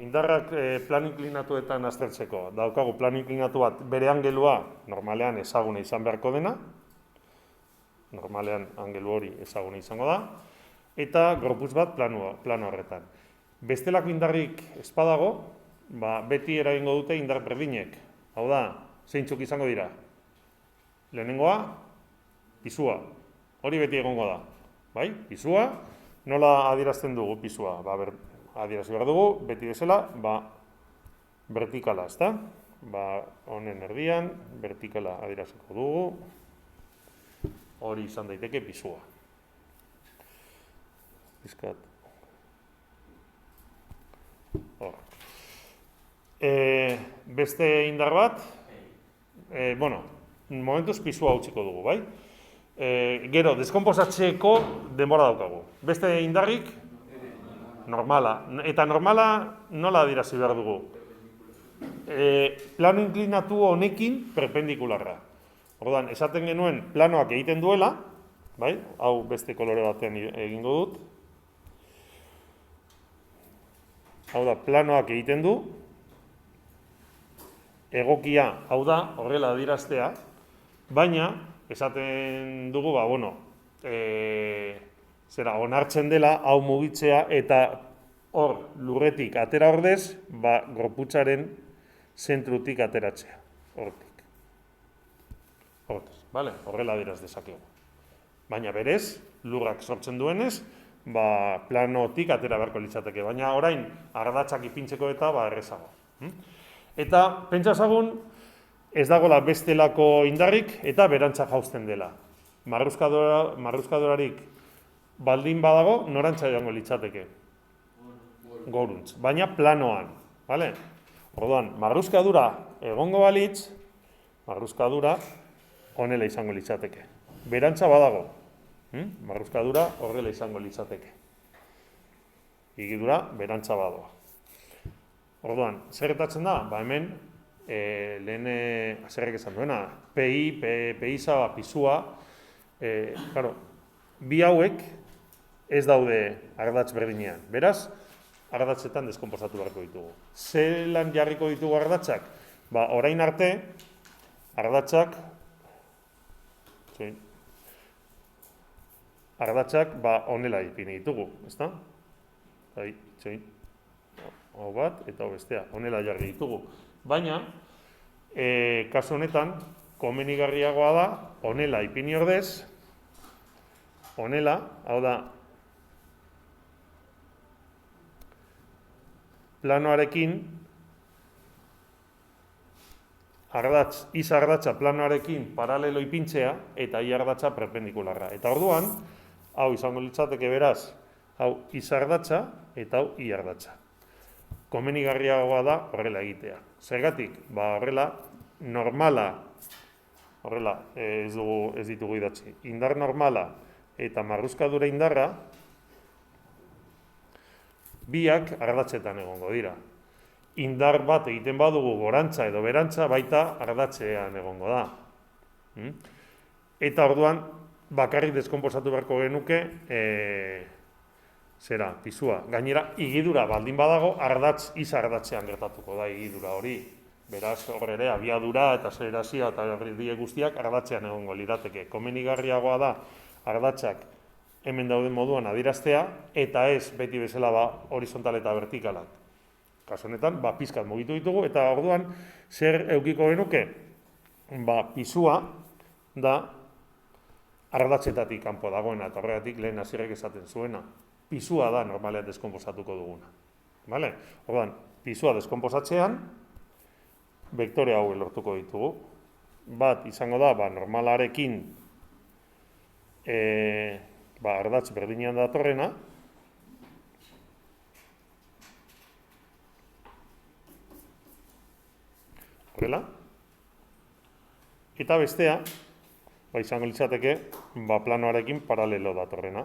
indarrak plano inklinatuetan aztertzeko. Daukagu plano inklinatu bat bere angelua normalean ezaguna izan beharko dena. Normalean angelu hori ezaguna izango da. Eta gorputz bat plano horretan. Bestelako indarrik ez badago, beti eragingo dute indar berdinek. Hau da, zeintzuk izango dira? Lehenengoa, pisua. Hori beti egongo da. Bai? Pisua, nola adierazten dugu pisua? Adierazi behar dugu, beti bezala, vertikala, ezta? Honen erdian, vertikala adieraziko dugu. Hori izan daiteke pisua. Bizkat. Hor. Beste indar bat, momentuz pisua utziko dugu, bai? Gero, deskonposatzeko denbora daukagu. Beste indarrik, normala. Eta normala nola adierazi behar dugu? Plano inklinatu honekin perpendikularra. Orduan, esaten genuen planoak egiten duela, bai? Hau beste kolore batean egingo dut. Hau da, planoak egiten du. Egokia, hau da, horrela adieraztea, baina, esaten dugu, onartzen dela, hau mugitzea, eta hor, lurretik atera ordez, gorputzaren zentrutik ateratzea. Hortik. Horrela adieraz dezakegu. Baina berez, lurrak sortzen duenez, planotik atera beharko litzateke. Baina orain, ardatzak ipintzeko eta errezago. Eta, pentsasagun, ez dagoela bestelako indarrik eta berantza jauzten dela. Marruzkadorarik baldin badago, norantza joango litzateke. Goruntz. Baina planoan. Orduan, marruzkadura egongo balitz, marruzkadura honela izango litzateke. Berantza badago. Marruzkadura horrela izango litzateke. Igidura berantza badoa. Orduan, zer gertatzen da? Hemen, lehen zerrek esan duena, PIza, pisua, bi hauek ez daude ardatz berdinean. Beraz, ardatzetan deskonposatu beharko ditugu. Zelan jarriko ditugu ardatzak? Orain arte, ardatzak honela ipini ditugu, ezta? Hau bat eta hau bestea, honela jarri ditugu. Baina, kasu honetan, komenigarriagoa da, honela ipini ordez, honela, hau da, planoarekin, ardatza planoarekin paralelo ipintzea eta ardatza perpendikularra. Eta orduan, hau izango litzateke beraz, hau ardatza eta hau ardatza. Komenigarriagoa da horrela egitea. Zergatik, horrela, normala, horrela ez ditugu idatzi, indar normala eta marruzkadura indarra, biak ardatzetan egongo dira. Indar bat egiten badugu gorantza edo berantza, baita ardatzean egongo da. Eta orduan, bakarrik deskonposatu beharko genuke, pisua. Gainera, igidura baldin badago, ardatzean gertatuko da igidura hori. Beraz, hor ere, abiadura eta zelerazioa eta erdiek guztiak ardatzean egongo lirateke. Komenigarriagoa da, ardatzak hemen dauden moduan adieraztea, eta ez beti bezala horizontal eta vertikalak. Kasu honetan, pizkat mugitu ditugu, eta orduan, zer eukiko genuke? Pisua da ardatzetatik kanpo dagoena, eta horregatik lehen hasierrek esaten zuena. Pisua da normalean deskonposatuko duguna. Orduan, pisua deskonposatzean, vektore hau lortuko ditugu. Bat izango da, normalarekin ardatz berdinean datorrena, horrela, eta bestea, izango litzateke, planoarekin paralelo datorrena.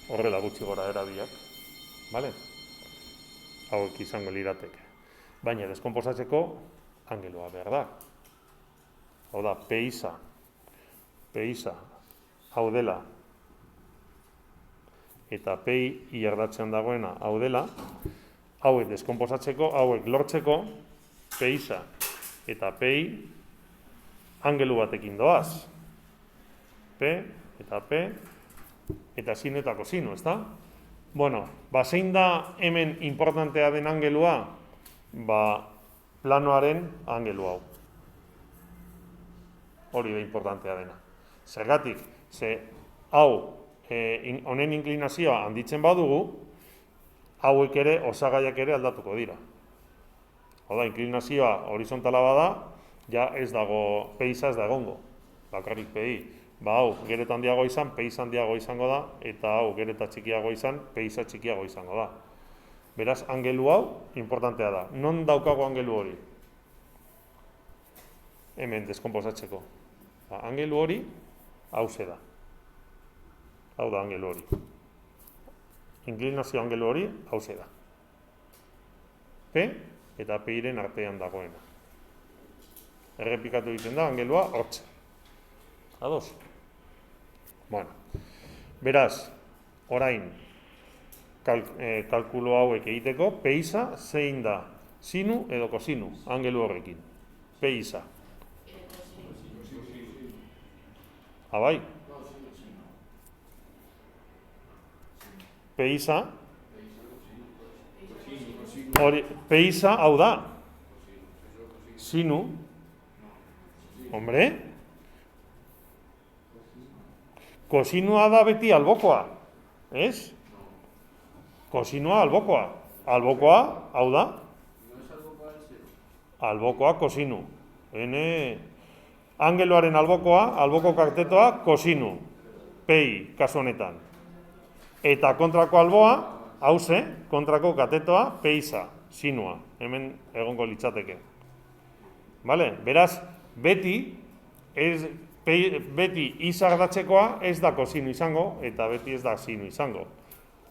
Horrela gutxi gora erabiak, hauek izango lirateke. Baina deskonposatzeko angeloa behar da. Hau da, PIza hau dela, eta pi iardatzean dagoena hau dela, hauek deskonposatzeko, hauek lortzeko, P isa eta P angelu batekin doaz. P eta P eta sinu eta kosinu, ezta? Bueno, zein da hemen importantea den angelua? Planoaren angelu hau. Hori da importantea dena. Zergatik, hau, honen inklinazioa handitzen badugu, hauek ere, osagaiak ere aldatuko dira. Hau da, inklinazioa horizontala bada, ja ez dago, P isa ez da egongo, bakarrik PI. Hau, gero eta handiago izan, P isa handiago izango da, eta hau, gero eta txikiago izan, P isa txikiago izango da. Beraz, angelu hau, importantea da. Non daukago angelu hori? Hemen, deskonposatzeko. Angelu hori, hauze da. Hau da angelu hori. Inklinazio angelu hori, hauze da. P eta P-ren artean dagoena. Errepikatu egiten da, angelua hortze. Ados? Bueno, beraz, orain, kalkulo hauek egiteko, P isa zein da, sinu edo kosinu, angelu horrekin. P isa. Bai? P isa, P isa hau da, sinu, hombre, kosinua da beti albokoa, ez? Kosinua albokoa, albokoa hau da, albokoa kosinu, angeluaren albokoa, alboko kartetoa kosinu, Pi kasu honetan. Eta kontrako alboa, hauze, kontrako katetoa, P isa, sinua, hemen egongo litzateke. Vale? Beraz, beti isa ardatzekoa ez da kosinu izango, eta beti ez da sinu izango.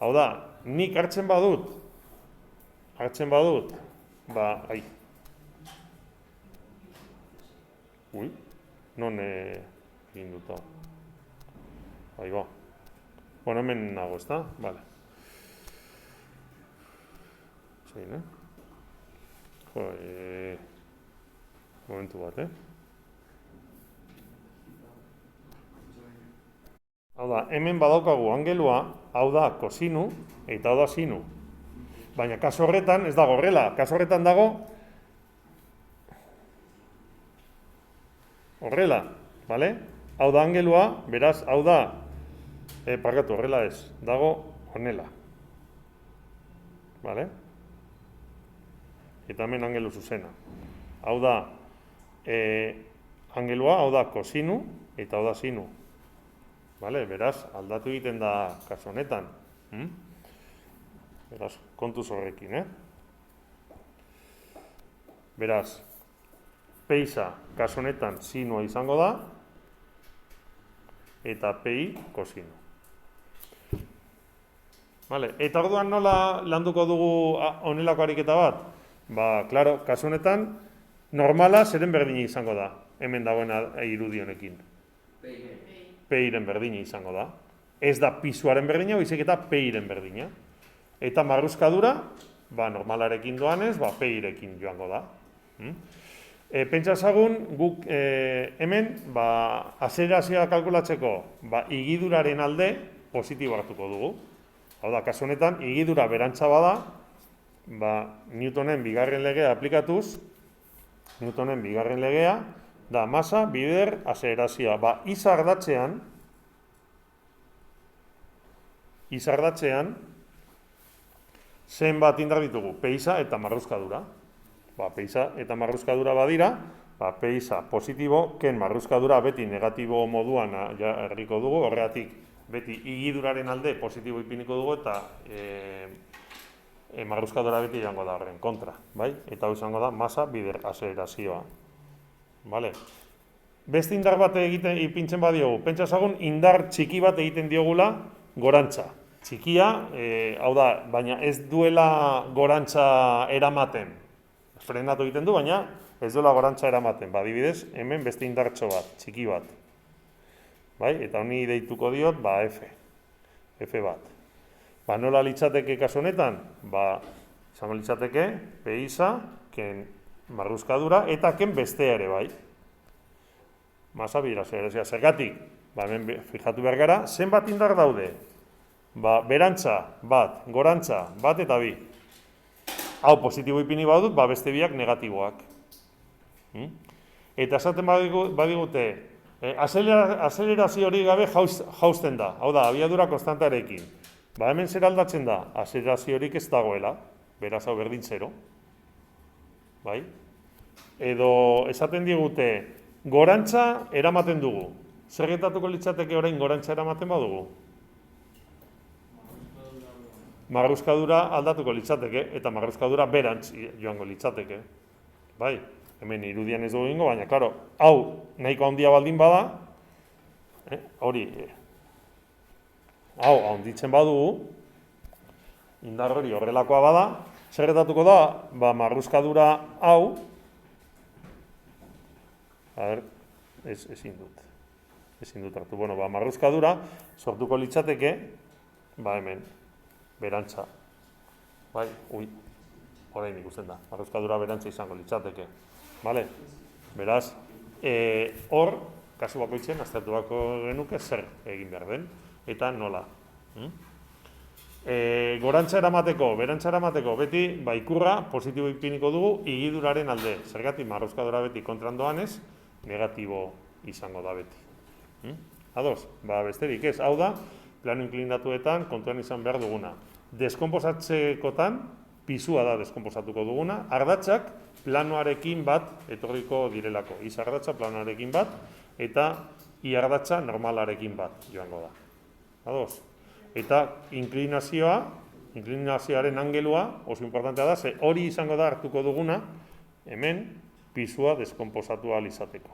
Hau da, nik hartzen badut, non egin dut hau. Bueno, hemen nago, ez da? Vale. Zein, momentu bat, Hau da, hemen badaukagu angelua, hau da kosinu, eta hau da sinu. Baina kasu horretan ez dago horrela, kasu horretan dago horrela, bale? Hau da angelua, beraz, hau da, parkatu, horrela ez, dago honela. Bale? Eta hemen angelu zuzena. Hau da, angelua, hau da kosinu, eta hau da sinu. Bale? Beraz, aldatu egiten da kasu honetan. Beraz, kontuz horrekin, Beraz, P isa kasu honetan sinua izango da, eta Pi kosinu. Vale. Eta orduan nola landuko dugu honelako ariketa bat? Klaro, kasu honetan, normala zeren berdina izango da, hemen dagoena irudi honekin. P-iren berdina izango da. Ez da pisuaren berdina, baizik eta P-iren berdina. Eta marruzkadura, normalarekin doanez, P-irekin joango da. Pentsa ezagun, guk hemen, azelerazioa kalkulatzeko, igiduraren alde positibo hartuko dugu. Hau da, kasu honetan, igidura berantza bada, Newtonen bigarren legea aplikatuz, Newtonen bigarren legea, da masa bider azelerazioa. Izardatzean, zenbat indar ditugu? P isa eta marruzkadura. P isa eta marruzkadura badira, P isa positibo, ken marruzkadura beti negatibo moduan erriko dugu, horregatik beti igiduraren alde positibo ipiniko dugu, eta marruzkadura beti jango da horren kontra, Eta hau izango da masa bider azelerazioa. Beste indar bat ipintzen badiogu, pentsa ezagun indar txiki bat egiten diogula gorantza. Txikia, hau da, baina ez duela gorantza eramaten. Frenatu egiten du, baina ez duela gorantza eramaten. Adibidez, hemen beste indartxo bat, txiki bat. bai? Eta honi deituko diot, F. F bat. Nola litzateke kasu honetan? Izango litzateke, P isa, ken marruzkadura, eta ken bestea ere, bai? Masa birazia, zergatik? Hemen fijatu behar gara, zenbat indar daude? Berantza, bat, gorantza, bat eta bi. Hau positibo ipini badut, beste biak negatiboak. Eta esaten badigute, azelerazio hori gabe jausten da, hau da, abiadura konstantarekin. Hemen zer aldatzen da, azelerazio horik ez dagoela, beraz hau berdin zero. Bai? Edo esaten digute, gorantza eramaten dugu. Zer gertatuko litzateke orain gorantza eramaten badugu? Marruzkadura aldatuko litzateke, eta marruzkadura berantz joango litzateke. Bai? Hemen irudian ez dugu ingo, baina, klaro, hau nahiko handia baldin bada, hori, hau handitzen badugu, indar hori horrelakoa bada, zer gertatuko da, marruzkadura hau, ezin dut hartu, marruzkadura sortuko litzateke, hemen, berantza, bai, orain ikusten da, marruzkadura berantza izango litzateke. Bale? Beraz, hor, kasu bakoitzen, aztertu bako genuke zer egin behar den, eta nola. Gorantza eramateko, berantza eramateko, beti, ikurra positibo ipiniko dugu igiduraren alde. Zergatik, marruzkadura beti kontran doanez, negatibo izango da beti. Ados? Besterik ez, hau da, plano inklinatuetan kontuan izan behar duguna. Deskonposatzekotan, pisua da deskonposatuko duguna, ardatzak planoarekin bat etorriko direlako. Ardatza planoarekin bat, eta ardatza normalarekin bat joango da. Ados? Eta inklinazioaren angelua, oso importantea da, hori izango da hartuko duguna, hemen pisua deskonposatu ahal izateko.